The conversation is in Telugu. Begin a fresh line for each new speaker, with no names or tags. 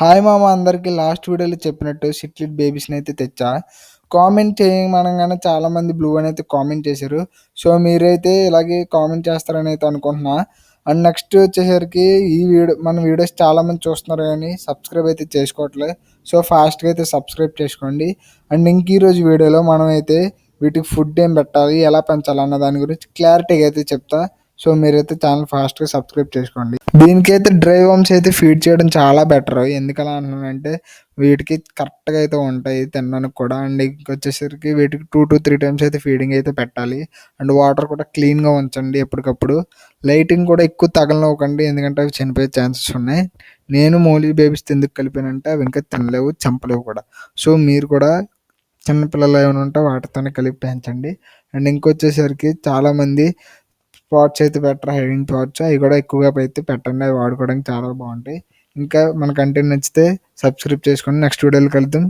హాయ్ మామ అందరికి లాస్ట్ వీడియోలో చెప్పినట్టు సిట్లిట్ బేబీస్ని అయితే తెచ్చా. కామెంట్ చేయమనగానే చాలామంది బ్లూ అని అయితే కామెంట్ చేశారు. సో మీరైతే ఇలాగే కామెంట్ చేస్తారని అయితే అనుకుంటున్నా. అండ్ నెక్స్ట్ వచ్చేసరికి మన వీడియోస్ చాలామంది చూస్తున్నారు కానీ సబ్స్క్రైబ్ అయితే చేసుకోవట్లేదు. సో ఫాస్ట్గా అయితే సబ్స్క్రైబ్ చేసుకోండి. అండ్ ఇంక ఈరోజు వీడియోలో మనం అయితే వీటికి ఫుడ్ ఏం పెట్టాలి, ఎలా పెంచాలి అన్న దాని గురించి క్లారిటీగా అయితే చెప్తా. సో మీరైతే ఛానల్ ఫాస్ట్గా సబ్స్క్రైబ్ చేసుకోండి. దీనికైతే డ్రై వామ్స్ అయితే ఫీడ్ చేయడం చాలా బెటర్. ఎందుకలా అంటున్నానంటే వీటికి కరెక్ట్గా అయితే ఉంటాయి తినడానికి కూడా. అండ్ ఇంకొచ్చేసరికి వీటికి 2 to 3 times అయితే ఫీడింగ్ అయితే పెట్టాలి. అండ్ వాటర్ కూడా క్లీన్గా ఉంచండి ఎప్పటికప్పుడు. లైటింగ్ కూడా ఎక్కువ తగలనివ్వకండి, ఎందుకంటే అవి చనిపోయే ఛాన్సెస్ ఉన్నాయి. నేను మౌలీ బేబీస్ ఎందుకు కలిపానంటే అవి ఇంకా తినలేవు, చంపలేవు కూడా. సో మీరు కూడా చిన్నపిల్లలు ఏమైనా ఉంటే వాటితోనే కలిపి పెంచండి. అండ్ ఇంకొచ్చేసరికి చాలామంది పాట్స్ అయితే పెట్టరు, హైడింగ్ పాట్స్. అవి కూడా ఎక్కువగా అయితే పెట్టండి, అవి వాడుకోవడానికి చాలా బాగుంటాయి. ఇంకా మన కంటెంట్ నచ్చితే సబ్స్క్రైబ్ చేసుకోండి. నెక్స్ట్ వీడియోలో కలుద్దాం.